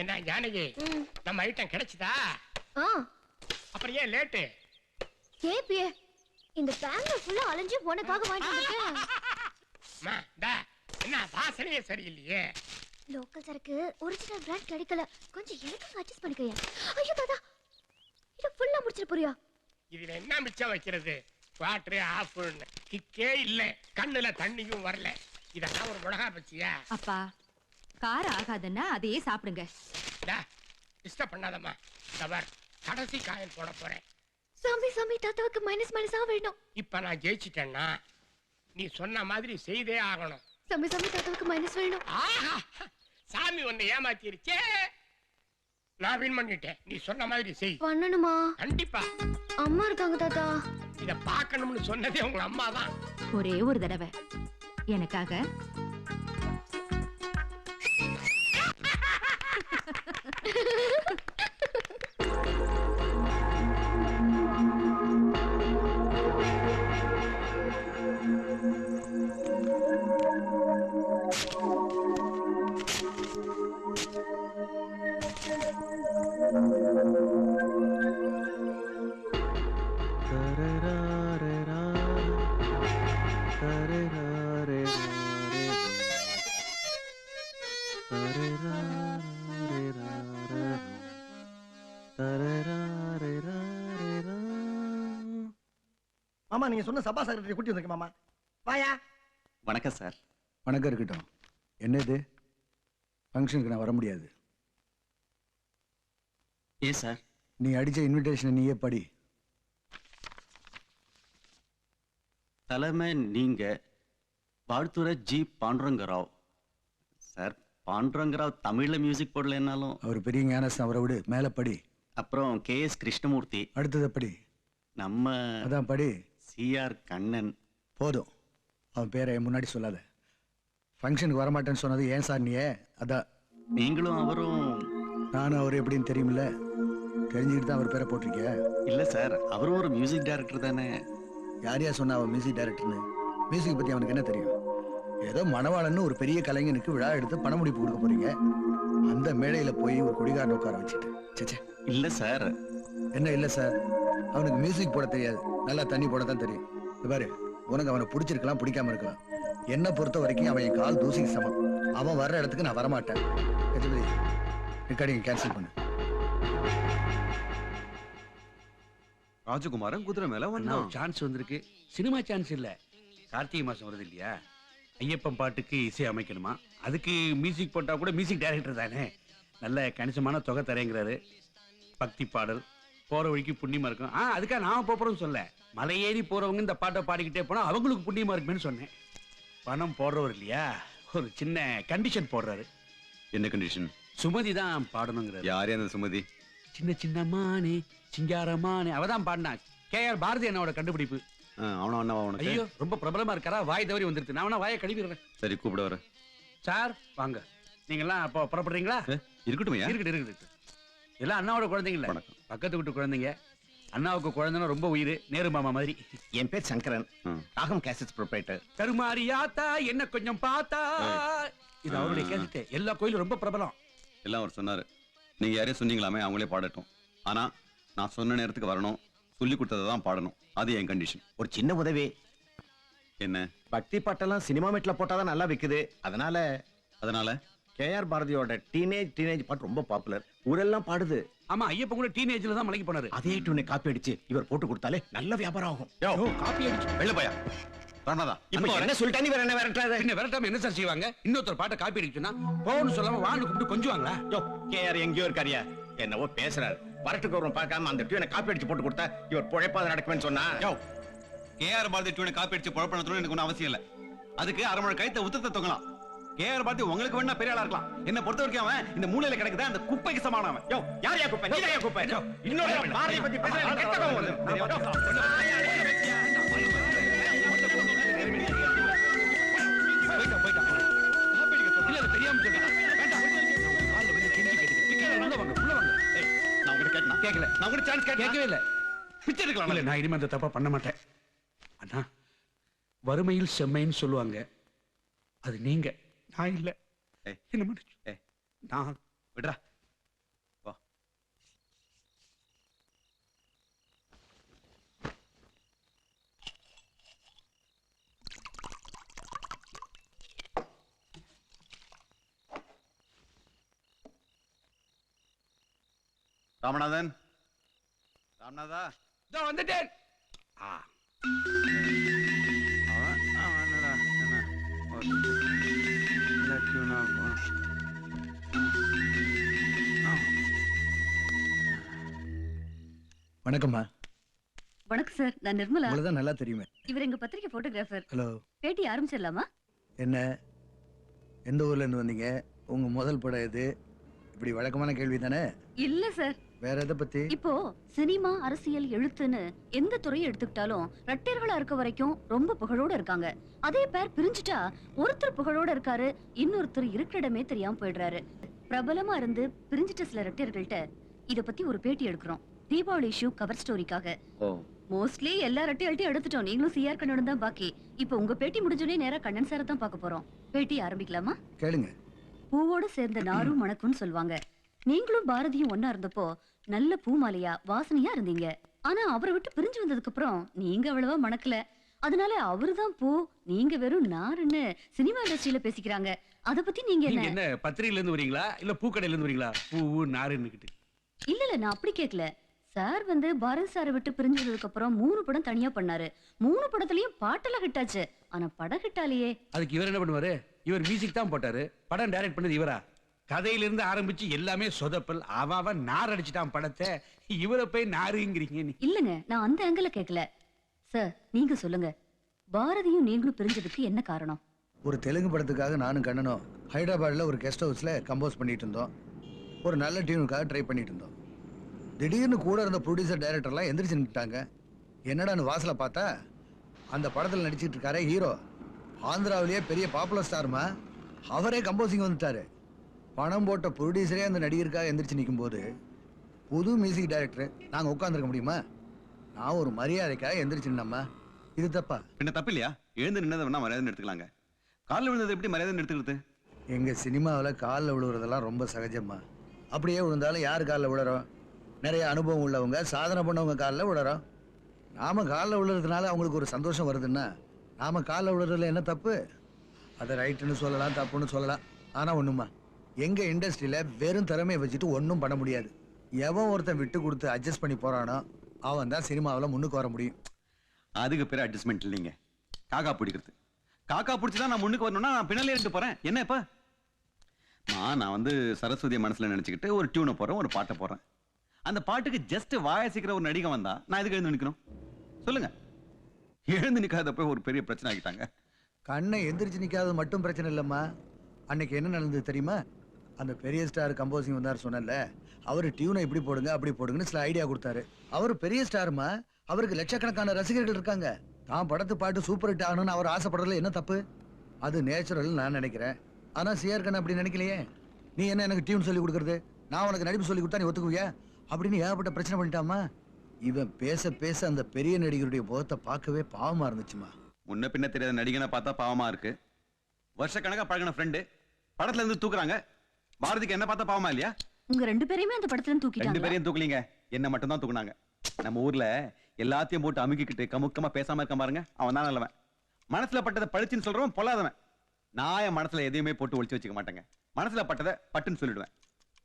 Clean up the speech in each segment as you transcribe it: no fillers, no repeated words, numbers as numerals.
என்ன ஜானகி, நம்ம ஐட்டம் கிடைச்சதா? அப்புறம் ஏன் லேட்டு? கேப்பியே, இந்த பேங்க்ல ஃபுல்லா அலைஞ்சு உனக்காக வாங்கிட்டு வந்திருக்கேன். என்ன வாசனையே சரியில்லையே. லோக்கல் சரக்கு ஒரிஜினல் பிராண்ட் கிடைக்கல, கொஞ்சம் எனக்கு அட்ஜஸ்ட் பண்ணிக்கயா. ஐயோ தாதா, இத ஃபுல்லா முடிச்சிர போறியா? இதுல என்ன மிச்சம் வைக்கிறது? வாட்டர் ஆஃப் கிக்கே இல்ல, கண்ணுல தண்ணியும் வரல. இதெல்லாம் ஒரு மிளகா பச்சியா? அப்பா, கார ஆகாதுன்னா அதையே சாப்பிடுங்க. டிஸ்டர்ப் பண்ணாதம்மா. தவர் கடைசி காயின் போட போறேன். சாமி சாமி, தாத்தாவுக்கு மைனஸா வேணும். இப்ப நான் ஜெயிச்சிட்டேன்னா நீ சொன்ன மாதிரி செய்தே ஆகணும். சாமி சாமி, தாத்தாவுக்கு மைனஸ் வேணும். சாமி உன்னை ஏமாத்திருச்சே. நான் வின் பண்ணிட்டேன். நீ சொன்ன மாதிரி செய். பண்ணணுமா? கண்டிப்பா. அம்மா இருக்காங்க தாத்தா. இத பார்க்கணும்னு சொன்னதே உங்க அம்மா தான். ஒரே ஒரு தடவை எனக்காக. மாமா, நீங்க சொன்ன சபா செக்ரட்டரி கூட்டி வந்திருக்கேன் மாமா. வாயா. வணக்கம் சார். வணக்கம் இருக்கட்டும். என்னது ஃபங்க்ஷனுக்கு நான் வர முடியாது. ஏன் சார்? நீ அடிச்ச இன்விடேஷனை நீயே படி. தலைமை நீங்க வாழ்த்துறை ஜி பாண்டுரங்கராவ். சார், பாண்டுரங்கராவ் தமிழ்ல மியூசிக் போடலன்னாலும் அவர் பெரிய ஞானஸ்தான், அவரை விடு. மேல படி. அப்புறம் KS கிருஷ்ணமூர்த்தி. அடுத்தது படி. நம்ம அதான் படி. CR கண்ணன். போதும், அவன் பேரை முன்னாடி சொல்லாத. ஃபங்க்ஷனுக்கு வரமாட்டேன்னு சொன்னது ஏன் சார் நீயே? அதான். நீங்களும் அவரும்? நானும் அவர் எப்படின்னு தெரியுமில்ல, தெரிஞ்சுக்கிட்டு தான் அவர் பேரை போட்டிருக்கிய. இல்ல சார், அவரும் ஒரு மியூசிக் டைரக்டர் தானே. யார் யார் சொன்னா அவன் மியூசிக் டைரக்டர்னு? மியூசிக் பத்தி அவனுக்கு என்ன தெரியும்? ஏதோ மணவாளன்னு ஒரு பெரிய கலைஞனுக்கு விழா எடுத்து பண முடிப்பு கொடுக்க போறீங்க. அந்த மேடையில போய் ஒரு குடிகாரன் உட்கார வச்சுட்டு. சேச்சே. இல்ல சார். என்ன இல்ல சார்? அவனுக்கு மியூசிக் போட தெரியாது, நல்லா தண்ணி போட தான் தெரியும். பாரு, உனக்கு அவனை பிடிச்சிருக்கலாம், பிடிக்காம இருக்கலாம். என்ன பொறுத்த வரைக்கும் அவன் என் கால் தூசிக்கு சமம். அவன் வர்ற இடத்துக்கு நான் வரமாட்டேன். ரெக்கார்டிங் கேன்சல் பண்ணு. ராஜகுமாரன் குதிரை மேல வந்தான். சான்ஸ் வந்திருக்கு. சினிமா சான்ஸ் இல்ல, கார்த்திகை மாசம் வருது இல்லையா? ஐயப்பன் பாட்டுக்கு இசை அமைக்கணுமா, அதுக்கு மியூசிக் போட்டா கூட மியூசிக் டைரக்டர் தானே. நல்ல கணிசமான தொகை தரேங்கிறாரு. பக்தி பாடல் போற வழிக்கு புண்ணியமா இருக்கும். அதுக்காக நான் போறோம்னு சொல்ல, மலை ஏறி போறவங்க இந்த பாட்டை பாடிக்கிட்டே போனா அவங்களுக்கு புண்ணியமா இருக்குன்னு சொன்னேன். பணம் போடுறவர் இல்லையா, ஒரு சின்ன கண்டிஷன் போடுறாரு. என்ன கண்டிஷன்? சுமதி தான் பாடணுங்கிறாரு. யாரே அந்த சுமதி? சின்ன சின்ன மானே சிங்காரமானே அவதான் பாடினா. KR பாரதி என்னோட கண்டுபிடிப்பு. ஐயோ, ரொம்ப பிரபலமா இருக்காரா, வாய் தவறி வந்துருது. நான் வேணா வாயை கழுவிடுறேன். சரி, கூப்பிட வர. சார் வாங்க. நீங்க எல்லாம் அப்போ புறப்படுறீங்களா? இருக்கட்டும். இருக்கட்டும். எல்லாம் அண்ணாவோட குழந்தைங்கள, பக்கத்து வீட்டு குழந்தைங்க. அண்ணாவுக்கு குழந்தைன்னா ரொம்ப உயிர், நேரு மாமா மாதிரி. என் பேர் சங்கரன், ராகம் கேசட்ஸ் ப்ரொப்ரைட்டர். கருமாரியாத்தா என்ன கொஞ்சம் பார்த்தா, இது அவருடைய கேசட். எல்லா கோயிலும் ரொம்ப பிரபலம். எல்லாம் அவர் சொன்னாரு. நீங்க யாரையும் சொன்னீங்களாமே, அவங்களே பாடட்டும். ஆனா நான் சொன்ன நேரத்துக்கு வரணும், சொல்லி கொடுத்ததை தான் பாடணும். அது என் கண்டிஷன். ஒரு சின்ன உதவி. என்ன? பக்தி பாட்டெல்லாம் சினிமா மீட்ல போட்டாதான் நல்லா விக்குது. அதனால KR பாரதியோட டீனேஜ் பாட்டு ரொம்ப பாப்புலர், ஊரெல்லாம் பாடுது. ஆமா, ஐயப்பன் கூட டீனேஜ்ல தான் மலைக்கு போனாரு. அதே டியூனை காப்பி அடிச்சு இவர் போட்டு கொடுத்தாலே நல்ல வியாபாரம் ஆகும். காப்பி அடிச்சு வெளில போயா? என்ன சொல்லிட்டா நீ வேற என்ன விரட்டாத? என்ன விரட்டாம என்ன சார் செய்வாங்க? இன்னொருத்தர் பாட்டை காப்பி அடிச்சுன்னா போன்னு சொல்லாம வான்னு கூப்பிட்டு கொஞ்சுவாங்களா? KR எங்கேயோ இருக்காரியா, என்னவோ பேசுறாரு. வரட்டுக்கு ஒரு பார்க்காம அந்த டியூனை காப்பி அடிச்சு போட்டு கொடுத்தா இவர் பொழைப்பாத நடக்கும்னு சொன்னா. KR பாரதி டியூனை காப்பி அடிச்சு பொழப்பணும் எனக்கு ஒன்றும் அவசியம் இல்லை. அதுக்கு அரை மணி கைத்த உத்தத்தை தொங்கலாம். KR பாரதி உங்களுக்கு வேணா பெரிய ஆளா இருக்கலாம். என்ன பொறுத்த வரைக்கும் அவன் இந்த மூலையில கிடக்குதா அந்த குப்பைக்கு சமானவன். யாரையா குப்பை? நீயா குப்பை? இன்னொரு பாரதி பத்தி தப்பா பண்ண மாட்டேன். அண்ணா, வறுமையில் செம்மைன்னு சொல்லுவாங்க, அது நீங்க, நான் இல்ல. என்ன மன்னிச்சு. நான் விடுறா. ராமநாதன், ராமநாதா, இதோ வந்துட்டேன். ஆ. அவன் என்னடா, என்ன? இந்த tune ஆ? வணக்கம்மா. வணக்கம் சார், நான் நிர்மலா. உங்களுக்கு தான் நல்லா தெரியுமே. இவர் எங்க பத்திரிகை போட்டோகிராஃபர். ஹலோ. பேட்டி ஆரம்பிச்சிடலாமா? என்ன, எந்த ஊர்ல இருந்து வந்தீங்க? உங்க முதல் படம் எது? இப்படி வழக்கமான கேள்வி தானே. இல்ல சார், வேற எதை பத்தி? இப்போ சினிமா, அரசியல், எழுத்துன்னு எந்த துறையை எடுத்துக்கிட்டாலும் ரெட்டையர்களா இருக்க வரைக்கும் ரொம்ப புகழோட இருக்காங்க. அதே பேர் பிரிஞ்சுட்டா ஒருத்தர் புகழோட இருக்காரு, இன்னொருத்தர் இருக்கிற இடமே தெரியாம போயிடுறாரு. பிரபலமா இருந்து பிரிஞ்சிட்ட சில ரெட்டையர்கள்ட்ட இத பத்தி ஒரு பேட்டி எடுக்கிறோம். தீபாவளி இஷ்யூ கவர் ஸ்டோரிக்காக. மோஸ்ட்லி எல்லா ரெட்டையல்ட்டையும் எடுத்துட்டோம். நீங்களும் சிஆர் கண்ணன் தான் பாக்கி. இப்போ உங்க பேட்டி முடிஞ்சோடனே நேரா கண்ணன் சாரை தான் பார்க்க போறோம். பேட்டி ஆரம்பிக்கலாமா? கேளுங்க. பூவோட சேர்ந்த நாரும் மணக்கும்னு சொல்லுவாங்க. நீங்களும் பாரதியும் ஒன்னா இருந்தப்போ நல்ல பூமாலையா வாசனையா இருந்தீங்க. ஆனா அவரை விட்டு பிரிஞ்சு வந்ததுக்கு அப்புறம் நீங்க அவ்வளவா மணக்கல. அதனால அவருதான் பூ, நீங்க வெறும் நாருன்னு சினிமா இண்டஸ்ட்ரியில பேசிக்கிறாங்க. அத பத்தி நீங்க நீங்க என்ன? என்ன பத்திரிகையில இருந்து வரீங்களா இல்ல பூக்கடையில இருந்து வரீங்களா? பூ நாருன்னுகிட்டு. இல்ல நான் அப்படி கேட்கல சார். பாரதி சாரை விட்டு பிரிஞ்சதுக்கு அப்புறம் 3 படம் தனியா பண்ணாரு. 3 படத்துலயும் பாட்டெல்லாம் ஹிட் ஆச்சு. ஆனா படம் ஹிட் ஆலையே. அதுக்கு இவர் என்ன பண்ணுவாரு? இவர் மியூசிக் தான் போட்டாரு. படம் டைரக்ட் பண்ணது இவரா? கதையில இருந்து ஆரம்பிச்சு எல்லாமே சொதப்பல். அவன் நார் அடிச்சுட்டான் படத்தை. இவரை போய் நாருங்கிறீங்க நீ? இல்லங்க, நான் அந்த ஆங்கிள் கேட்கல சார். நீங்க சொல்லுங்க, பாரதியும் நீங்களும் பிரிஞ்சதுக்கு என்ன காரணம்? ஒரு தெலுங்கு படத்துக்காக நானும் கண்ணனும் ஹைதராபாத்ல ஒரு கெஸ்ட் ஹவுஸ்ல கம்போஸ் பண்ணிட்டு இருந்தோம். ஒரு நல்ல டியூனுக்காக ட்ரை பண்ணிட்டு இருந்தோம். திடீர்னு கூட இருந்த ப்ரொடியூசர் டைரக்டர்லாம் எந்திரிச்சு நின்றுட்டாங்க. என்னடான்னு வாசலை பார்த்தா அந்த படத்தில் நடிச்சிட்டு இருக்காரே ஹீரோ, ஆந்திராவிலேயே பெரிய பாப்புலர் ஸ்டார்மா, அவரே கம்போசிங் வந்துட்டாரு. பணம் போட்ட ப்ரொடியூசரே அந்த நடிகருக்காக எந்திரிச்சு நிற்கும் போது புது மியூசிக் டைரக்டர் நாங்கள் உட்காந்துருக்க முடியுமா? நான் ஒரு மரியாதைக்காக எந்திரிச்சு நின்னம்மா. இது தப்பா? என்ன தப்பு இல்லையா? எழுந்து நின்னதை வேணா மரியாதை எடுத்துக்கலாங்க. காலில் விழுந்தது எப்படி மரியாதை எடுத்துக்கிறது? எங்க சினிமாவில் காலில் விழுவுறதெல்லாம் ரொம்ப சகஜம்மா. அப்படியே விழுந்தாலும் யார் காலில் விழுறோம்? நிறைய அனுபவம் உள்ளவங்க, சாதனை பண்ணவங்க காலில் விழுறோம். நாம காலில் விழுறதுனால அவங்களுக்கு ஒரு சந்தோஷம் வருதுன்னா நாம காலில் விழுறதுல என்ன தப்பு? அதை ரைட்டுன்னு சொல்லலாம், தப்புன்னு சொல்லலாம். ஆனால் ஒண்ணுமா, எங்க இண்டஸ்ட்ரியில வெறும் திறமையை வச்சுட்டு ஒன்றும் பண்ண முடியாது. எவன் ஒருத்தன் விட்டு கொடுத்து அட்ஜஸ்ட் பண்ணி போறானோ அவன் தான் சினிமாவில் முன்னுக்கு வர முடியும். அதுக்கு பேர் அட்ஜஸ்ட்மெண்ட் இல்லைங்க, காக்கா பிடிக்கிறது. காக்கா பிடிச்சிதான் நான் முன்னுக்கு வரணும்னா நான் பின்னாலே இருந்து போறேன். என்ன இப்ப நான் சரஸ்வதியை மனசுல நினைச்சுக்கிட்டு ஒரு டியூனை போறேன், ஒரு பாட்டை போறேன். அந்த பாட்டுக்கு ஜஸ்ட் வாயசிக்கிற ஒரு நடிகை வந்தா நான் எதுக்கு எழுந்து நிக்கணும் சொல்லுங்க? எழுந்து நிக்காதப்ப ஒரு பெரிய பிரச்சனை ஆகிட்டாங்க. கண்ணை எந்திரிச்சு நிக்காதது மட்டும் பிரச்சனை இல்லைம்மா. அன்னைக்கு என்ன நடந்தது தெரியுமா? அந்த பெரிய ஸ்டார் கம்போசிங் வந்தார் சொன்னல, அவரு டியூனை இப்படி போடுங்க அப்படி போடுங்கன்னு சில ஐடியா கொடுத்தாரு. அவர் பெரிய ஸ்டார்மா, அவருக்கு லட்சக்கணக்கான ரசிகர்கள் இருக்காங்க. தான் படத்து பாட்டு சூப்பர் ஹிட் ஆகணும்னு அவர் ஆசைப்படுறதுல என்ன தப்பு? அது நேச்சுரல் நான் நினைக்கிறேன். ஆனா சிஆர் கண்ணன் அப்படி நினைக்கலையே. நீ என்ன எனக்கு டியூன் சொல்லி கொடுக்கறது, நான் உனக்கு நடிப்பு சொல்லி கொடுத்தா நீ ஒத்துக்குவியா அப்படின்னு ஏகப்பட்ட பிரச்சனை பண்ணிட்டாமா. இவன் பேச பேச அந்த பெரிய நடிகருடைய முகத்தை பார்க்கவே பாவமா இருந்துச்சுமா. முன்ன பின்ன தெரியாத நடிகனை பார்த்தா பாவமா இருக்கு. வருஷக்கணக்கா பழகின ஃப்ரெண்டு படத்துல இருந்து தூக்குறாங்க. பாரதிக்கு என்ன பார்த்தா பாவமா இல்லையா? உங்க 2 பேரையுமே அந்த படத்துல இருந்து 2 தூக்கிட்டாங்க. பேரையும் தூக்கலீங்க, என்ன மட்டும் தான் தூக்குனாங்க. நம்ம ஊர்ல எல்லாத்தையும் போட்டு அமுக்கிக்கிட்டு கமுக்கமா பேசாம இருக்க பாருங்க, அவன் தான் நல்லவன். மனசுல பட்டதை பழிச்சுன்னு சொல்றவன் பொல்லாதவன். நான் என் மனசுல எதையுமே போட்டு ஒளிச்சு வச்சுக்க மாட்டேங்க. மனசுல பட்டதை பட்டுன்னு சொல்லிடுவேன்.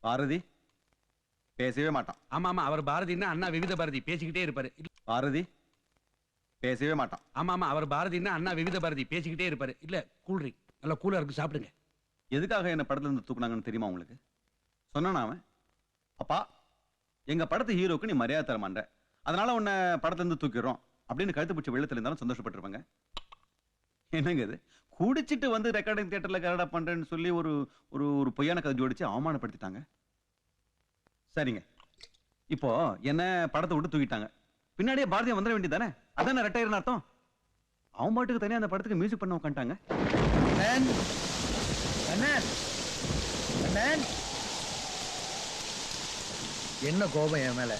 பாரதி பேசவே மாட்டான். ஆமா ஆமா, அவர் பாரதின்னா அண்ணா விவித பாரதி பேசிக்கிட்டே இருப்பாரு. பாரதி பேசவே மாட்டான். ஆமா ஆமா, அவர் பாரதின்னா அண்ணா விவித பாரதி பேசிக்கிட்டே இருப்பாரு. இல்ல கூல்ட்ரிங்க் நல்லா கூலா இருக்கு, சாப்பிடுங்க. எதுக்காக என்ன படத்துல இருந்து தூக்குனாங்கன்னு தெரியுமா உங்களுக்கு? சொன்னான் அவன், அப்பா எங்க படத்து ஹீரோக்கு நீ மரியாதை தர மாட்ட, அதனால உன்னை படத்துல இருந்து தூக்கிடுறோம் அப்படின்னு கழுத்து பிடிச்ச வெள்ளத்துல இருந்தாலும் சந்தோஷப்பட்டிருப்பாங்க. என்னங்க இது, குடிச்சிட்டு வந்து ரெக்கார்டிங் தியேட்டர்ல கரடா பண்றேன்னு சொல்லி ஒரு ஒரு பொய்யான கதை ஜோடிச்சு அவமானப்படுத்திட்டாங்க. சரிங்க, இப்போ என்ன படத்தை விட்டு தூக்கிட்டாங்க, பின்னாடியே பாரதியா வந்துட வேண்டியதானே? அதான ரெட்டையர்னு அர்த்தம். அவன் பாட்டுக்கு தனியா அந்த படத்துக்கு மியூசிக் பண்ண உட்காந்துட்டாங்க. என்ன கோபம் என் மேல?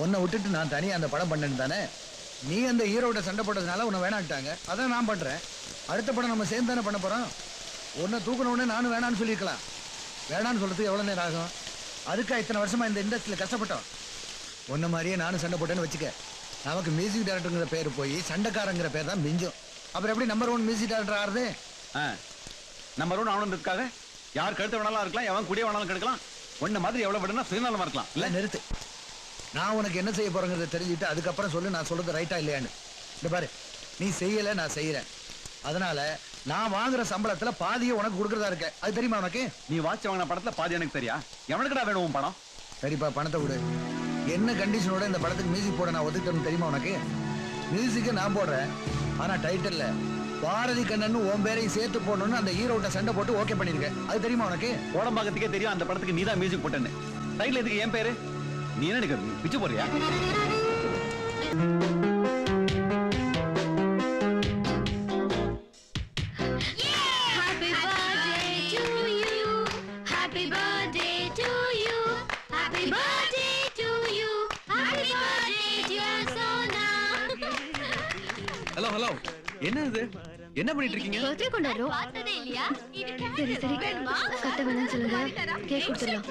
உன்னை விட்டுட்டு நான் தனியா அந்த படம் பண்ணேன்னு தானே? நீ அந்த ஹீரோட சண்டை போட்டதுனால உன்னை வேணான்ட்டாங்க, அதான் நான் பண்றேன். அடுத்த படம் நம்ம சேர்ந்து தானே பண்ண போறோம். உன்னை தூக்கின உடனே நானும் வேணான்னு சொல்லியிருக்கலாம். வேணான்னு சொல்றதுக்கு எவ்வளவு நேரம் ஆகும்? அதுக்கா இத்தனை வருஷமா இந்த இண்டஸ்ட்ரியில கஷ்டப்பட்டோம். உன்ன மாதிரியே நானும் சண்டை போட்டேன்னு வச்சுக்க, நமக்கு மியூசிக் டைரக்டருங்கிற பேர் போய் சண்டைக்காரங்கிற பேர் தான் மிஞ்சும். அப்புறம் எப்படி நம்பர் 1 மியூசிக் டைரக்டர் ஆறுது? நம்பர் 1 ஆனதுக்காக யார் கழுத்து வேணாலும் இருக்கலாம், எவன் குடிய வேணாலும் கெடுக்கலாம். ஒன்ன மாதிரி எவ்வளவு விடனா சுயநலமா இருக்கலாம். இல்ல நிறுத்து. நான் உனக்கு என்ன செய்ய போறேங்கிறத தெரிஞ்சுட்டு அதுக்கப்புறம் சொல்லு நான் சொல்றது ரைட்டா இல்லையான்னு. இந்த பாரு, நீ செய்யல, நான் செய்யறேன். அதனால நான் வாங்குற சம்பளத்துல பாதியை உனக்கு கொடுக்கறதா இருக்க. அது தெரியுமா உனக்கு? நீ வாட்ச் வாங்கின படத்துல பாதி எனக்கு தெரியா? எவனுக்குடா வேணும் உன் படம்? சரிப்பா, பணத்தை விடு. என்ன கண்டிஷனோட இந்த படத்துக்கு மியூசிக் போட நான் ஒதுக்கிட்டேன்னு தெரியுமா உனக்கு? மியூசிக்கை நான் போடுறேன், ஆனா டைட்டில்ல பாரதி கண்ணன் உன் பேரையும் சேர்த்து போடணும்னு அந்த ஹீரோட்ட சண்டை போட்டு ஓகே பண்ணிருக்கேன். அது தெரியுமா உனக்கு? உடம்பாக்கத்துக்கே தெரியும் அந்த படத்துக்கு நீ தான் மியூசிக் போட்டேன்னு. டைட்டில் எதுக்கு என் பேரு? நீ என்ன எனக்கு பிச்சு போறியா? ஹலோ ஹலோ, என்ன இது? என்ன பண்ணிட்டு இருக்கீங்க? பர்த்டே கொண்டாடுறோம். சரி சரி, கட்ட வேணாம்னு சொல்லுங்க, கேக் கொடுத்துடலாம்.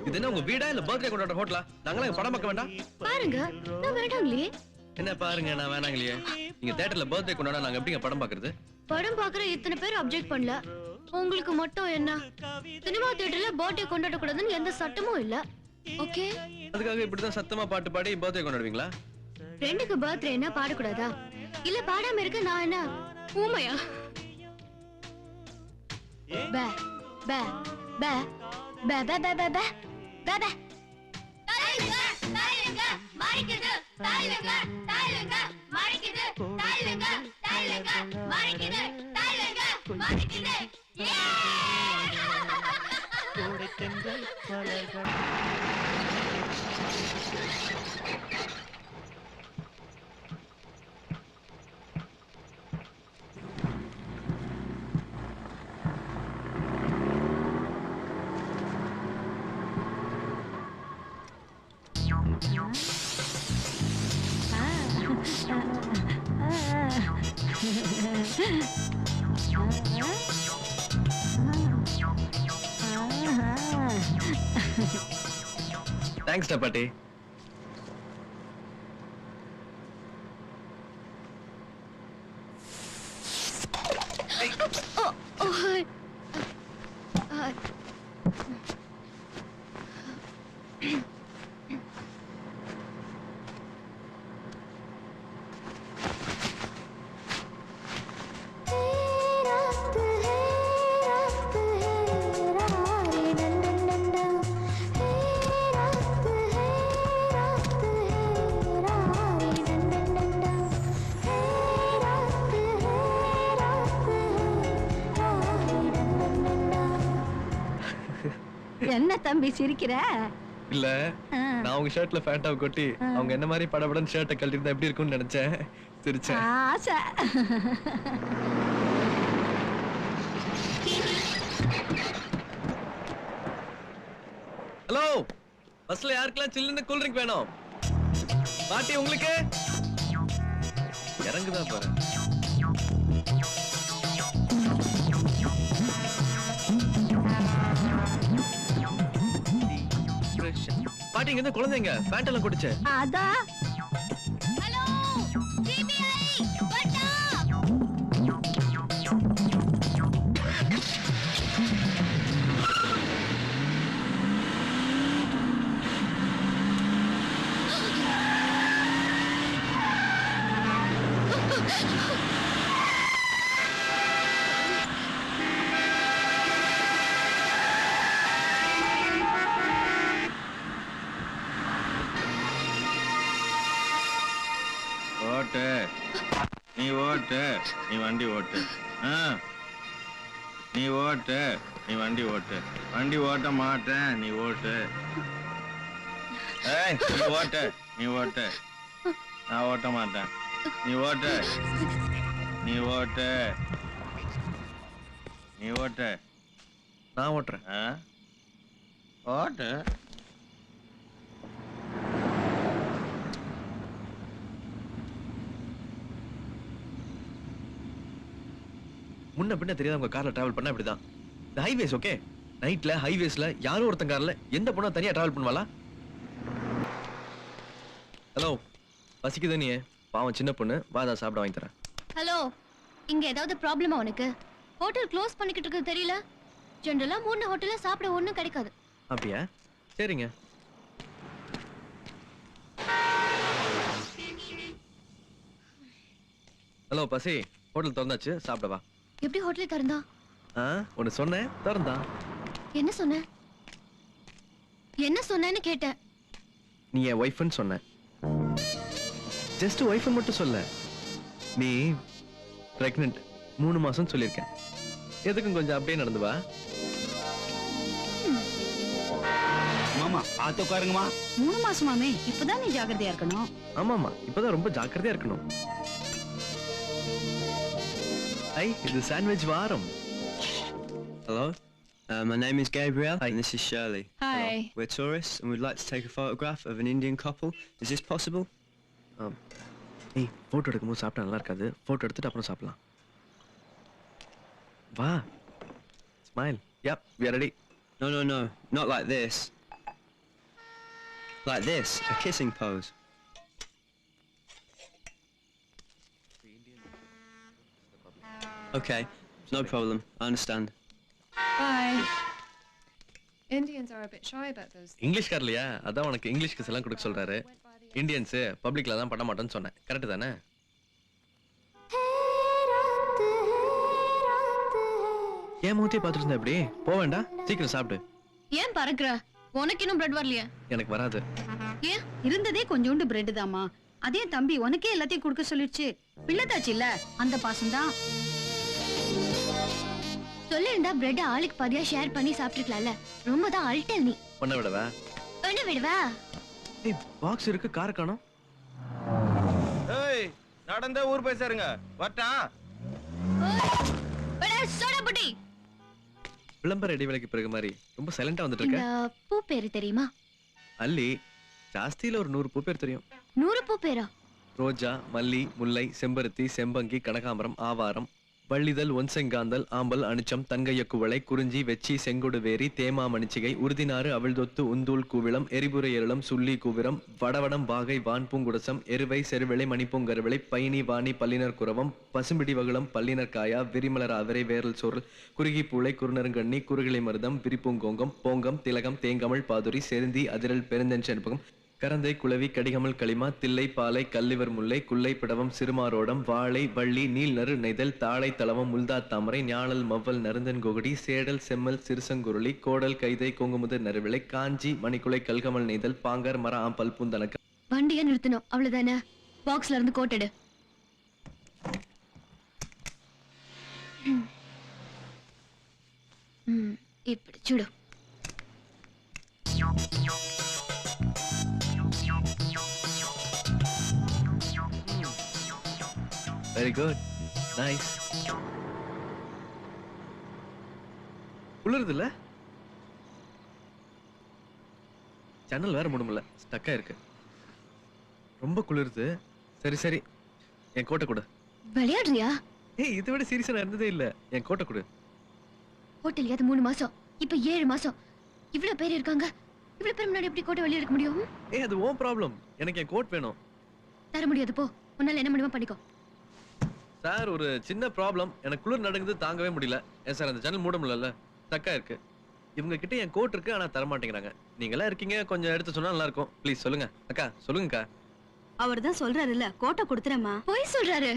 இது என்ன உங்க வீடா இல்ல பர்த்டே கொண்டாடுற ஹோட்டலா? நாங்களாம் படம் பார்க்க வேண்டாம். பாருங்க, நான் வேண்டாங்களே. என்ன பாருங்க, நான் வேணாங்களையே. நீங்க தியேட்டர்ல பர்த்டே கொண்டாட நாங்க எப்படிங்க படம் பார்க்கறது? படம் பாக்குற இத்தனை பேர் அப்ஜெக்ட் பண்ணல, உங்களுக்கு மட்டும் என்ன? சினிமா தியேட்டர்ல பர்த்டே கொண்டாட கூடாதுன்னு எந்த சட்டமும் இல்ல. ஓகே, அதுக்காக இப்படிதான் சத்தமா பாட்டு பாடி பர்த்டே கொண்டாடுவீங்களா? ஃப்ரெண்டுக்கு பர்த்டேனா பாடக்கூடாதா? இல்ல பாடாம இருக்க நான் என்ன ஊமையா? பே பே பே பே பே பே பே பே பே. தாயிலங்க தாயிலங்க மாரிக்குது, தாயிலங்க தாயிலங்க மாரிக்குது, தாயிலங்க தாயிலங்க மாரிக்குது, தாயிலங்க மாரிக்குது. தேங்க்ஸ் டா பாட்டி. என்ன தம்பி சிரிக்கிற? இல்ல, நான் உங்க ஷர்ட்ல ஃபேண்டாவை கொட்டி அவங்க என்ன மாதிரி படபடன்னு ஷர்ட்டை கழட்டி இருந்தா எப்படி இருக்கும்னு நினைச்சேன், சிரிச்சேன். ஆசை. ஹலோ, பஸ்ல யாருக்கெல்லாம் சில்லுன்னு கூல் ட்ரிங்க் வேணும்? பாட்டி உங்களுக்கு இறங்குதா பாரு. பாட்டி இங்க இருந்து குழந்தைங்க பேண்ட் எல்லாம் குடிச்சு. அதான். ஹலோ சிபிஐ வட்டா. ஓட்டு, நீ ஓட்டு, நீ வண்டி ஓட்டு. நீ ஓட்டு, நீ வண்டி ஓட்டு. வண்டி ஓட்ட மாட்டேன், நீ ஓட்டு. ஏய், நீ ஓட்டு, நீ ஓட்டு. நான் ஓட்ட மாட்டேன், நீ ஓட்டு. நீ ஓட்டு, நீ ஓட்டு. நான் ஓட்டுறேன். ஓட்டு. முன்ன பின்ன தெரியாத உங்க கார்ல டிராவல் பண்ணா இப்படிதான். இந்த ஹைவேஸ் ஓகே, நைட்ல ஹைவேஸ்ல யாரும் ஒருத்தன் கார்ல எந்த பொண்ணா தனியா டிராவல் பண்ணுவாளா? ஹலோ, பசிக்குது நீ? பாவம் சின்ன பொண்ணு, வாதா சாப்பிட வாங்கி தரேன். ஹலோ, இங்க ஏதாவது ப்ராப்ளமா உனக்கு? ஹோட்டல் க்ளோஸ் பண்ணிக்கிட்டு இருக்கு தெரியல? ஜெனரலா 3 ஹோட்டல்ல சாப்பிட ஒண்ணும் கிடைக்காது. அப்படியா? சரிங்க. ஹலோ பசி ஹோட்டல் திறந்தாச்சு சாப்பிடவா? எப்படி ஹோட்டலே திறந்தா? ஒன்னு சொன்னேன் திறந்தா. என்ன சொன்ன? என்ன சொன்னேன்னு கேட்டேன். நீ என் ஒய்ஃப்னு சொன்ன. ஜஸ்ட் ஒய்ஃப்னு மட்டும் சொல்ல. நீ பிரெக்னன்ட் 3 மாசம் சொல்லியிருக்கேன். எதுக்கும் கொஞ்சம் அப்படியே நடந்து வா. மாமா பார்த்து உட்காருங்கம்மா. 3 மாசமாமே இப்பதான் நீ ஜாக்கிரதையா இருக்கணும். ஆமாமா இப்பதான் ரொம்ப ஜாக்கிரதையா இருக்கணும். ஐ இது சாண்ட்விச் வாரம். Hello, my name is Gabriel Hi. and this is Shirley. Hi. Hello. We're tourists and we'd like to take a photograph of an Indian couple. Is this possible? ஏய் போட்டோ எடுக்கும்போது சாப்பிட்டா நல்லா இருக்காது. போட்டோ எடுத்துட்டு அப்புறம் சாப்பிடலாம். வா. Smile. Yep, we are ready. No, not like this. Like this, a kissing pose. Okay, no problem. I understand. Bye. Indians are a bit shy about those. English காரலையா? அதான் உனக்கு இங்கிலீஷ் கிஸ் எல்லாம் கொடுக்க சொல்றாரு. இந்தியன்ஸ் பப்ளிக்ல தான் பண்ண மாட்டேன்னு சொன்னேன். கரெக்ட் தானே? ஏன் மூத்தியை பார்த்துட்டு இருந்தா எப்படி? போக வேண்டாம், சீக்கிரம் சாப்பிடு. ஏன் பறக்குற? உனக்கு இன்னும் பிரெட் வரலையா? எனக்கு வராது. ஏன் இருந்ததே கொஞ்சோண்டு பிரெட் தாமா. அதே தம்பி உனக்கே எல்லாத்தையும் கொடுக்க சொல்லிடுச்சு. பிள்ளைதாச்சு இல்ல அந்த பாசம் தான். சொல்லிருந்தா பிரெட் ஆளுக்கு பாதியா ஷேர் பண்ணி சாப்பிட்டுக்கலாம்ல. ரொம்ப தான் அல்டல் நீ. பண்ண விடவா? பண்ண விடவா? ஏய் பாக்ஸ் இருக்கு, கார காணோம். ஏய் நடந்தே ஊர் போய் சேருங்க. வரட்டா? படா சோடா புட்டி. விளம்பர இடைவேளைக்கு பிறகு மாதிரி ரொம்ப சைலண்டா வந்துட்டு இந்த இருக்க. பூ பேரு தெரியுமா? அல்லி. ஜாஸ்தியில ஒரு 100 பூ பேர் தெரியும். 100 பூ பேரா? ரோஜா, மல்லி, முல்லை, செம்பருத்தி, செம்பங்கி, கனகாம்பரம், ஆவாரம், வள்ளிதழ், ஒன்செங்காந்தல், ஆம்பல், அனிச்சம், தங்கைய குவளை, குறிஞ்சி, வெச்சி, செங்கொடு வேரி, தேமா மணிச்சிகை, உறுதினாறு, அவிழ்தொத்து, உந்தூல் கூவிளம், எரிபுரை எருளம், சுள்ளி கூவிரம், வடவடம், வாகை, வான்பூங்குடசம், எருவை, செருவிளை, மணிப்பூங்கருவிளை, பைனி, வாணி, பல்லினர் குரவம், பசும்பிடி வகுளம், பல்லினர் காயா, விரிமலர் அவரை, வேரல் சோரல், குறுகி பூளை, குறுநருங்கண்ணி, குறுகிளை மருதம், விரிப்பூங்கோங்கம், போங்கம், திலகம், தேங்கமிழ், பாதுரி, செருந்தி, அதிரல், பெருந்தென் செண்பகம், கரந்தை, குளவி, கடிகமல், களிமா, தில்லை, பாலை, கல்லிவர் முல்லை, குல்லை, பிடவம், சிறுமாரோடம், வாழை, வள்ளி, நீல் நறு நெய்தல், தாழை, தளவம், முல்தா தாமரை, ஞாழல், மவ்வல், நருந்தன் கொகுடி, சேடல், செம்மல், சிறுசங்குருளி, கோடல், கைதை, கொங்குமுதர் நறுவிளை, காஞ்சி, மணிக்குலை, கல்கமல் நெய்தல், பாங்கர், மர ஆம்பல், பூந்தனக்க. வண்டியை நிறுத்தணும் அவ்வளவுதானே. பாக்ஸ்ல இருந்து கோட்டெடு. இப்படி சுடு. Very good, nice. குளிருது இல்ல? ஜன்னல் வேற மூட முடியல, ஸ்டக்கா இருக்கு. ரொம்ப குளிருது. சரி சரி, என் கோட்டை கொடு. விளையாடுறியா? ஏய் இதை விட சீரியஸா இருந்ததே இல்ல. என் கோட்டை கொடு. ஹோட்டல் 3 மாசம், இப்ப 7 மாசம். இவ்வளவு பேர் இருக்காங்க. இவ்வளவு பேர் முன்னாடி எப்படி கோட்டை வெளியே எடுக்க முடியும்? ஏய் அது ஓன் ப்ராப்ளம். எனக்கு என் கோட் வேணும். தர முடியாது போ. உன்னால என்ன முடியுமா பண்ணிக்கோ. சார் ஒரு சின்ன ப்ராப்ளம். எனக்கு குளிர் நடக்குது, தாங்கவே முடியல. ஏன் சார் அந்த ஜன்னல் மூட முடியல, ஸ்டக்கா இருக்கு. இவங்க கிட்ட என் கோட் இருக்கு, ஆனா தர மாட்டேங்கிறாங்க. நீங்களா இருக்கீங்க, கொஞ்சம் எடுத்து சொன்னா நல்லா இருக்கும். ப்ளீஸ் சொல்லுங்க அக்கா, சொல்லுங்கக்கா. அவர்தான் சொல்றாருல்ல கோட்டை கொடுத்துறேம்மா. போய் சொல்றாரு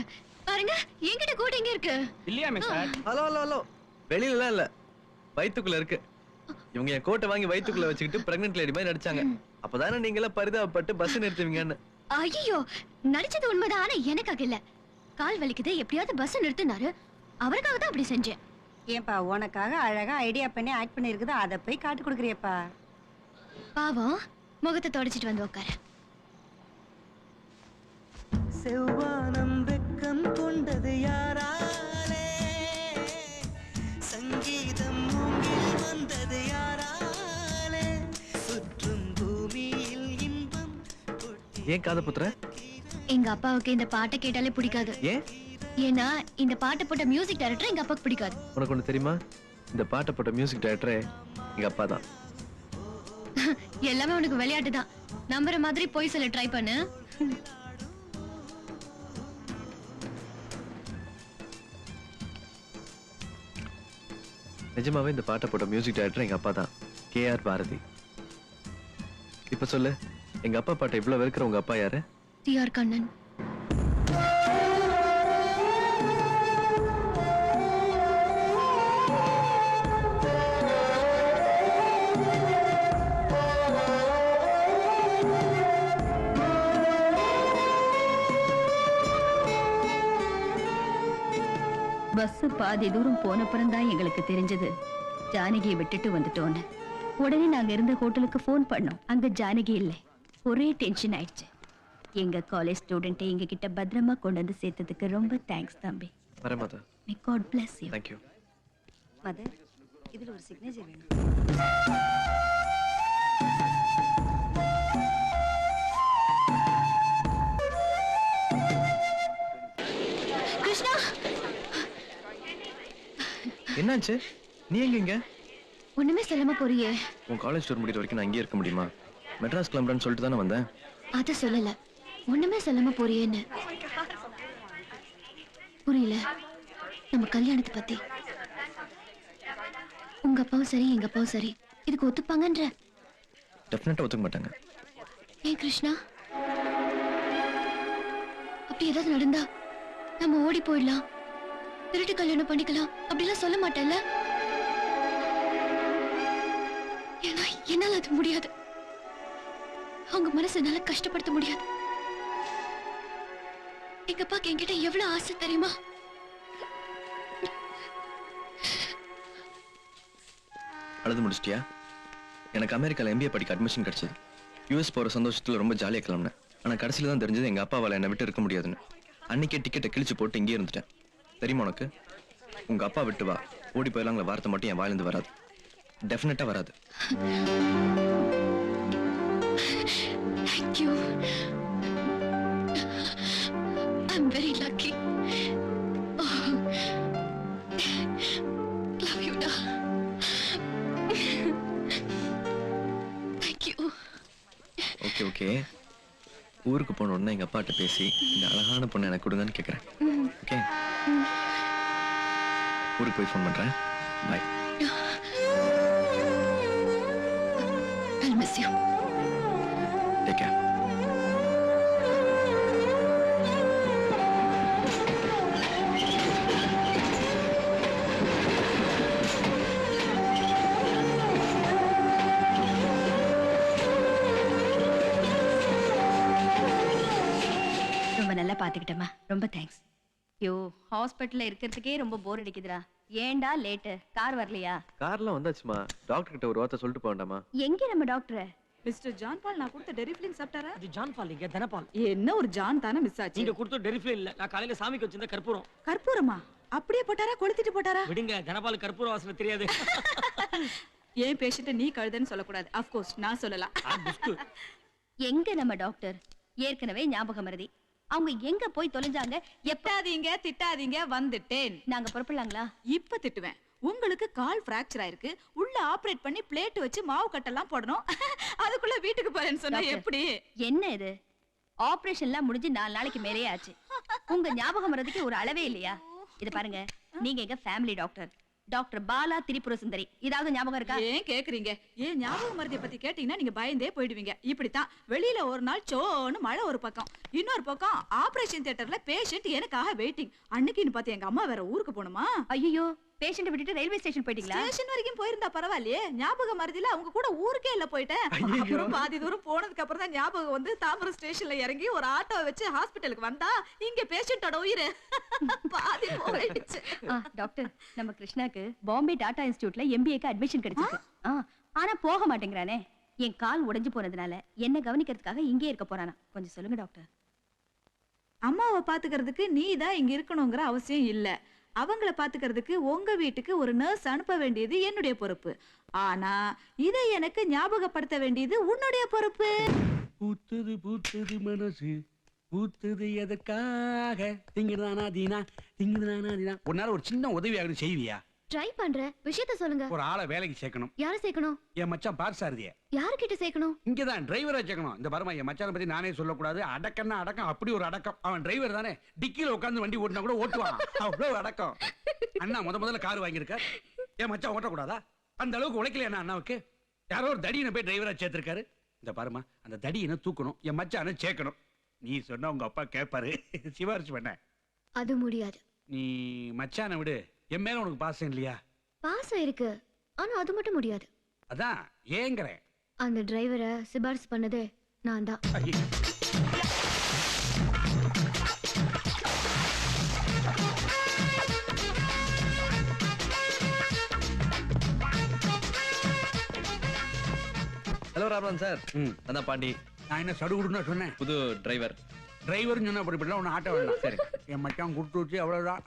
பாருங்க. என்கிட்ட கோட்டை எங்க இருக்கு? இல்லையாமே சார். ஹலோ ஹலோ ஹலோ, வெளியில இல்ல, வயித்துக்குள்ள இருக்கு. இவங்க என் கோட்டை வாங்கி வயித்துக்குள்ள வச்சுக்கிட்டு பிரெக்னன்ட் லேடி மாதிரி நடிச்சாங்க. அப்பதானே நீங்களா பரிதாபப்பட்டு பஸ் நிறுத்துவீங்கன்னு. ஐயோ நடிச்சது உண்மைதான், ஆனா எனக்காக இல்ல. கால் வலிக்குது, எப்படியாவது பஸ் நிறுத்தினாரு. அவருக்காக தான் அப்படி செஞ்சேன். ஏன்பா உனக்காக அழகா ஐடியா பண்ணி ஆக்ட் பண்ணி இருக்குது, அதை போய் காட்டு கொடுக்குறியப்பா. பாவம், முகத்தை தொடச்சிட்டு வந்து உட்கார. செவ்வானம் வெக்கம் கொண்டது யாராலே, சங்கீதம் மூங்கில் வந்தது யாராலே, சுற்றும் பூமியில் இன்பம். ஏன் காதை புத்துற? எங்க அப்பாவுக்கு இந்த பாட்டை கேட்டாலே பிடிக்காது. ஏன்? ஏன்னா இந்த பாட்டை போட்ட மியூசிக் டைரக்டர் எங்க அப்பாவுக்கு பிடிக்காது. உனக்கு ஒண்ணு தெரியுமா? இந்த பாட்டை போட்ட மியூசிக் டைரக்டரே எங்க அப்பா தான். எல்லாமே உனக்கு விளையாட்டு தான். நம்புற மாதிரி போய் சொல்ல ட்ரை பண்ணு. நிஜமாவே இந்த பாட்டை போட்ட மியூசிக் டைரக்டர் எங்க அப்பா தான், KR பாரதி. இப்ப சொல்லு, எங்க அப்பா பாட்டை இவ்வளவு வெறுக்கிற உங்க அப்பா யாரு? TR கண்ணன். பஸ் பாதி தூரம் போனப்புறம் தான் எங்களுக்கு தெரிஞ்சது ஜானகியை விட்டுட்டு வந்துட்டோன்னு. உடனே நாங்க இருந்த ஹோட்டலுக்கு ஃபோன் பண்ணோம். அங்க ஜானகி இல்லை. ஒரே டென்ஷன் ஆயிடுச்சு. எங்க காலேஜ் ஸ்டூடெண்ட்டை எங்க கிட்ட பத்திரமா கொண்டு வந்து சேர்த்ததுக்கு ரொம்ப தேங்க்ஸ் தம்பி. வரேன் mother. May God bless you. Thank you. Mother இதுல ஒரு சிக்னேச்சர் வேணும். கிருஷ்ணா, என்னாச்சு? நீ எங்க இங்க? ஒண்ணுமே சொல்லாம போறியே. உன் காலேஜ் டூர் முடிகிற வரைக்கும் நான் இங்கே இருக்க முடியுமா? மெட்ராஸ் கிளம்புறேன்னு சொல்லிட்டு தானே வந்தேன். அத சொல்லல, ஒண்ணுமே சொல்லாம போறியேன்னு. புரியல. நம்ம கல்யாணத்தை பத்தி உங்க அப்பாவும் சரி எங்க அப்பாவும் சரி இதுக்கு ஒத்துப்பாங்கன்ற? டெஃபினட்டா ஒத்துக்க மாட்டாங்க. ஏன் கிருஷ்ணா? அப்படி ஏதாவது நடந்தா நம்ம ஓடி போயிடலாம், திருட்டு கல்யாணம் பண்ணிக்கலாம் அப்படிலாம் சொல்ல மாட்டேன்ல? ஏன்னா என்னால அது முடியாது. அவங்க மனசை என்னால கஷ்டப்படுத்த முடியாது. எங்க அப்பாக்கு என்கிட்ட எவ்வளவு ஆசை தெரியுமா? அழுது முடிச்சிட்டியா? எனக்கு அமெரிக்கால MBA படிக்க அட்மிஷன் கிடைச்சது. US போற சந்தோஷத்துல ரொம்ப ஜாலியா கிளம்பினேன். ஆனா கடைசியில தான் தெரிஞ்சது எங்க அப்பாவால என்னை விட்டு இருக்க முடியாதுன்னு. அன்னைக்கே டிக்கெட்டை கிழிச்சு போட்டு இங்கே இருந்துட்டேன். தெரியுமா உனக்கு? உங்க அப்பா விட்டு வா, ஓடி போயிடலாங்கிற வார்த்தை மட்டும் என் வாயிலிருந்து வராது. டெஃபினட்டா வராது. Thank you. I'm very lucky. Oh. Love you, da. Thank you. Okay okay. ஊருக்கு போன உடனே எங்க அப்பாட்ட பேசி இந்த அழகான பொண்ணை எனக்கு கொடுங்கன்னு கேட்கறேன். ஓகே? ஊருக்கு போய் ஃபோன் பண்றேன். By. I'll miss you. Take care. ரொம்ப நல்லா பாத்துக்கிட்டமா, ரொம்ப தேங்க்ஸ். யோ, ஹாஸ்பிட்டல்ல இருக்கிறதுக்கே ரொம்ப போர் அடிக்குதுடா. ஏன்டா லேட்டு? கார் வரலையா? கார்லாம் வந்தாச்சுமா. டாக்டர் கிட்ட ஒரு வார்த்தை சொல்லிட்டு போவேண்டாமா? எங்க நம்ம டாக்டர்? மிஸ்டர் ஜான் பால் நான் கொடுத்த டெரிஃபிலின் சாப்பிட்டாரா? இது ஜான் பால் இல்ல, தனபால். என்ன ஒரு ஜான் தான மிஸ் ஆச்சு. நீங்க கொடுத்த டெரிஃபிலின் இல்ல, நான் காலையில சாமிக்கு வச்சிருந்த கற்பூரம். கற்பூரமா? அப்படியே போட்டாரா, கொளுத்திட்டு போட்டாரா? விடுங்க, தனபால் கற்பூர வாசனை தெரியாது. ஏன் பேஷண்ட்ட நீ கழுதன்னு சொல்லக்கூடாது. ஆஃப் கோர்ஸ் நான் சொல்லலாம். எங்க நம்ம டாக்டர்? ஏற்கனவே ஞாபக மறதி. அவங்க எங்க போய் தொலைஞ்சாங்க? எப்பாதீங்க, திட்டாதீங்க, வந்துட்டேன். நாங்க புறப்படலாங்களா? இப்ப திட்டுவேன். உங்களுக்கு கால் பிராக்சர் ஆயிருக்கு, உள்ள ஆபரேட் பண்ணி பிளேட் வச்சு மாவு கட்டெல்லாம் போடணும். அதுக்குள்ள வீட்டுக்கு போறேன்னு சொன்னா எப்படி? என்ன இது? ஆபரேஷன்லாம் முடிஞ்சு 4 நாளைக்கு மேலேயே ஆச்சு. உங்க ஞாபகம் மறதிக்கு ஒரு அளவே இல்லையா? இது பாருங்க, நீங்க எங்க family doctor, doctor Bala Tripura Sundari. இதாவது ஞாபகம் இருக்கா? ஏன் கேக்குறீங்க? ஏன் ஞாபக மறதியை பத்தி கேட்டீங்கன்னா நீங்க பயந்தே போயிடுவீங்க. இப்படித்தான் வெளியில ஒரு நாள் சோன்னு மழை ஒரு பக்கம், இன்னொரு பக்கம் ஆபரேஷன் தியேட்டர்ல பேஷண்ட் எனக்காக வெயிட்டிங். அன்னைக்குன்னு பார்த்து எங்க அம்மா வேற ஊருக்கு போணுமா? ஐயோ, பேஷண்ட் விட்டுட்டு ரயில்வே ஸ்டேஷன் போயிட்டீங்களா? ஸ்டேஷன் வரைக்கும் போயிருந்தா பரவாயில்லையே, ஞாபக மறதியில அவங்க கூட ஊருக்கே இல்ல போயிட்டேன். அப்புறம் பாதி தூரம் போனதுக்கு அப்புறம் தான் ஞாபகம் வந்து தாம்பரம் ஸ்டேஷன்ல இறங்கி ஒரு ஆட்டோ வச்சு ஹாஸ்பிட்டலுக்கு வந்தா இங்க பேஷண்டோட உயிர் பாதி போயிடுச்சு. டாக்டர், நம்ம கிருஷ்ணாக்கு பாம்பே டாடா இன்ஸ்டிடியூட்ல MBAக்கு அட்மிஷன் கிடைச்சிருக்கு. ஆனா போக மாட்டேங்கிறானே. என் கால் உடைஞ்சு போனதுனால என்ன கவனிக்கிறதுக்காக இங்கே இருக்க போறானா. கொஞ்சம் சொல்லுங்க டாக்டர். அம்மாவை பாத்துக்கிறதுக்கு நீ தான் இங்க இருக்கணுங்கிற அவசியம் இல்ல. அவங்கள பாத்துக்கிறதுக்கு உங்க வீட்டுக்கு ஒரு நர்ஸ் அனுப்ப வேண்டியது என்னுடைய பொறுப்பு. ஆனா இதை எனக்கு ஞாபகப்படுத்த வேண்டியது உன்னுடைய பொறுப்பு. பூத்துது பூத்துது மனசு, பூத்துது எதற்காக, திங்குதானா தீனா, திங்குதானா தீனா. உன்னால ஒரு சின்ன உதவி ஆகுது, செய்வியா? ட்ரை பண்றேன். விஷயத்த சொல்லுங்க. ஒரு ஆளை வேலைக்கு சேர்க்கணும். யார சேர்க்கணும்? என் மச்சான் பார்சாரதிய. யார்கிட்ட சேர்க்கணும்? இங்கதான் டிரைவரா சேர்க்கணும். இந்த பாருமா, என் மச்சானை பத்தி நானே சொல்லக்கூடாது. அடக்கம்னா அடக்கம், அப்படி ஒரு அடக்கம். அவன் டிரைவர் தானே, டிக்கில உட்காந்து வண்டி ஓட்டினா கூட ஓட்டுவான். அவ்வளவு அடக்கம். அண்ணா முதல்ல கார் வாங்கியிருக்கார். என் மச்சான் ஓட்டக்கூடாதா? அந்த அளவுக்கு உழைக்கலையா அண்ணாவுக்கு? யாரோ ஒரு தடியனை போய் டிரைவரா சேர்த்திருக்காரு. இந்த பாருமா, அந்த தடியனை தூக்கணும், என் மச்சானை சேர்க்கணும். நீ சொன்னா உங்க அப்பா கேட்பாரு. சிபாரிசு பண்ண அது முடியாது. நீ மச்சானை விடு. என் மேல உனக்கு பாசம் இல்லையா? பாசம் இருக்கு, ஆனா அது மட்டும் முடியாது. அதான் ஏங்கறேன். அந்த டிரைவரை சிபாரிசு பண்ணதே நான் தான். Hello Raman sir. நான் பாண்டி. நான் என்ன சடுகுடுன்னா சொன்னேன்? புது டிரைவர். டிரைவர்னு சொன்னா அப்படி இப்படிலாம் ஒன்று ஆட்ட வேண்டாம். சரி, என் மச்சான் கொடுத்து வச்சு அவ்வளோதான்.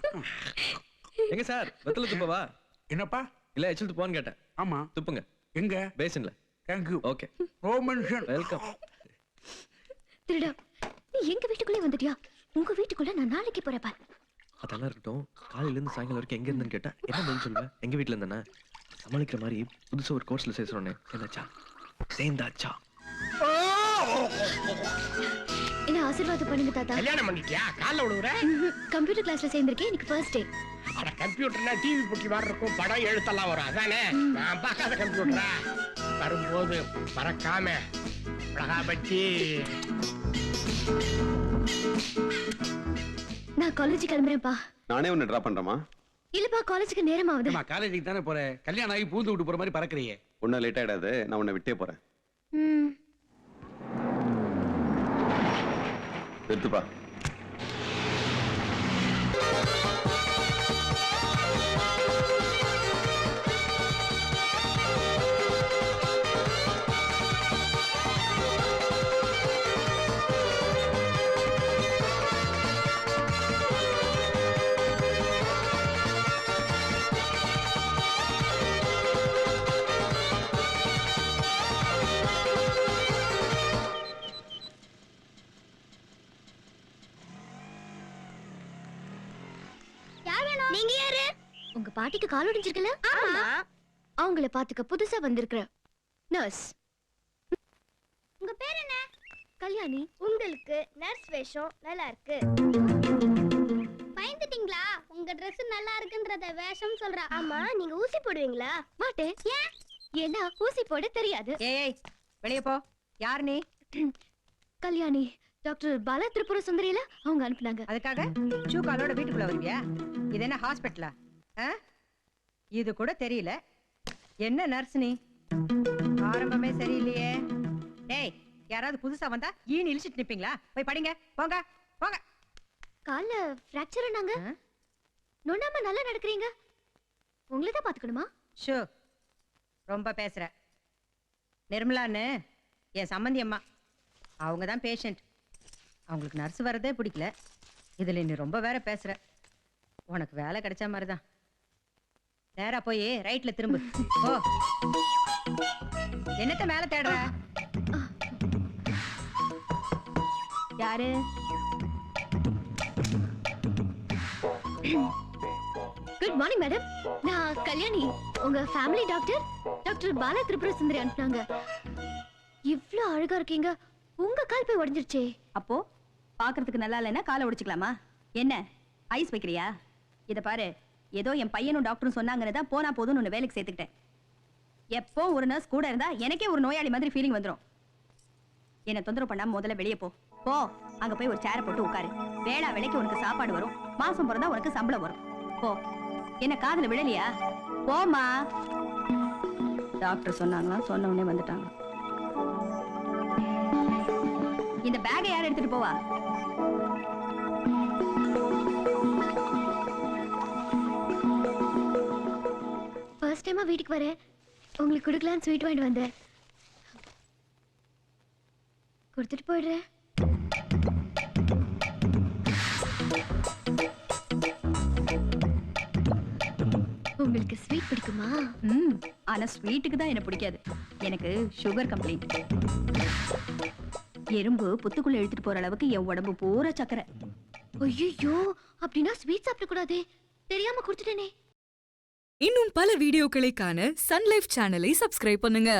எங்க சார் வெத்தல துப்பவா? என்னப்பா? இல்ல எச்சில் துப்பான்னு கேட்டேன். ஆமா, துப்புங்க. எங்க? பேசின்ல. தேங்க்யூ. ஓகே. ஓ மென்ஷன். வெல்கம். திருடா, நீ எங்க வீட்டுக்குள்ளே வந்துட்டியா? உங்க வீட்டுக்குள்ள நான் நாளைக்கு போறேன் பார். அதெல்லாம் இருக்கட்டும். காலையில இருந்து சாயங்காலம் வரைக்கும் எங்க இருந்துன்னு கேட்டா என்ன பதில் சொல்லுவேன்? எங்க வீட்டுல இருந்தானே. சமாளிக்கிற மாதிரி புதுசா ஒரு கோர்ஸ்ல சேர்றோன்னே. என்னாச்சா? சேர்ந்தாச்சா? என்ன ஆசீர்வாதம் பண்ணுங்க தாத்தா. கல்யாணம் பண்ணிட்டியா? காலைல விழுவுற? கம்ப்யூட்டர் கிளாஸ்ல சேர்ந்திருக்கேன். எனக்கு ஃபர்ஸ்ட் டே. அட கம்ப்யூட்டர்னா டிவி புட்டி மாதிரி இருக்கும், படம் எழுத்தெல்லாம் வரும் அதானே? நான் பார்க்காத கம்ப்யூட்டரா? வரும்போது மறக்காம மிளகா பச்சி. நான் காலேஜ் கிளம்புறேன்ப்பா. நானே உன்னை டிராப் பண்றேமா? இல்லப்பா, காலேஜுக்கு நேரம் ஆகுது. காலேஜுக்கு தானே போறேன். கல்யாணம் ஆகி பூந்து விட்டு போற மாதிரி பறக்குறியே. ஒன்னும் லேட் ஆயிடாது, நான் உன்னை விட்டே போறேன். எடுத்துப்பா. நீங்க யாரு? உங்க பாட்டிக்கு கால் ஒடிஞ்சிருக்குல? ஆமா. அவங்கள பாத்துக்க புதுசா வந்திருக்கிற நர்ஸ். உங்க பேர் என்ன? கல்யாணி. உங்களுக்கு நர்ஸ் வேஷம் நல்லா இருக்கு. பயந்துட்டீங்களா? உங்க Dress நல்லா இருக்குன்றத வேஷம் சொல்றா. ஆமா, நீங்க ஊசி போடுவீங்களா? மாட்டேன். ஏன்? ஏன்னா ஊசி போட தெரியாது. ஏய், வெளிய போ. யார் நீ? கல்யாணி. டாக்டர் பாலா திரிபுர சுந்தரியில அவங்க அனுப்புனாங்க. அதுக்காக சூக்காலோட வீட்டுக்குள்ள வருவியா? இது என்ன ஹாஸ்பிட்டலா? இது கூட தெரியல. என்ன நர்ஸ் நீ? ஆரம்பமே சரியில்லையே. டேய், யாராவது புதுசா வந்தா ஈனி இழிச்சிட்டு நிப்பீங்களா? போய் படிங்க, போங்க போங்க. கால்ல ஃப்ராக்சர் நாங்க. நொண்டாம நல்லா நடக்கிறீங்க. உங்களை தான் பாத்துக்கணுமா? ஷோ, ரொம்ப பேசுற. நிர்மலான்னு என் சம்பந்தி அம்மா, அவங்க தான் பேஷண்ட். அவங்களுக்கு நர்ஸ் வரதே பிடிக்கல. இதுல நீ ரொம்ப வேற பேசுற. உனக்கு வேலை கிடைச்ச மாதிரிதான். நேரா போய் ரைட்ல திரும்பு. ஓ, என்னத்த மேல தேடுற? யாரு? Good morning madam. நான் கல்யாணி, உங்க family doctor. Doctor Bala Tripura Sundari அனுப்புனாங்க. இவ்ளோ அழகா இருக்கீங்க. உங்க கால் போய் உடைஞ்சிருச்சே. அப்போ பாக்குறதுக்கு நல்லா இல்லைன்னா காலை உடைச்சுக்கலாமா? என்ன ஐஸ் வைக்கிறியா? இத பாரு, ஏதோ என் பையனும் டாக்டரும் சொன்னாங்கன்னு போனா போதும்னு உன்னை வேலைக்கு சேர்த்துக்கிட்டேன். எப்போ ஒரு நர்ஸ் கூட இருந்தா எனக்கே ஒரு நோயாளி மாதிரி ஃபீலிங் வந்துடும். என்ன தொந்தரவு பண்ணாம முதல்ல வெளியே போ. போ, அங்க போய் ஒரு சேரை போட்டு உட்காரு. வேளா வேலைக்கு உனக்கு சாப்பாடு வரும். மாசம் பிறந்தா உனக்கு சம்பளம் வரும். போ. என்ன காதுல விழலையா? போமா. டாக்டர் சொன்னாங்களா? சொன்ன உடனே வந்துட்டாங்க. இந்த பேக்கை யார் எடுத்துட்டு போவா? ஃபர்ஸ்ட் டைமா வீட்டுக்கு வரேன். உங்களுக்கு கொடுக்கலான்னு ஸ்வீட் வாங்கிட்டு வந்தேன். கொடுத்துட்டு போயிடுறேன். உங்களுக்கு ஸ்வீட் பிடிக்குமா? ஆனா ஸ்வீட்டுக்கு தான் என்ன பிடிக்காது. எனக்கு சுகர் கம்ப்ளைண்ட். எறும்பு புத்துக்குள்ள எடுத்துட்டு போற அளவுக்கு என் உடம்பு பூரா சக்கரை. ஐயோ, அப்படின்னா ஸ்வீட் சாப்பிட கூடாதே. தெரியாம கொடுத்துட்டேனே. இன்னும் பல வீடியோக்களை காண சன் லைஃப் சேனலை சப்ஸ்கிரைப் பண்ணுங்க.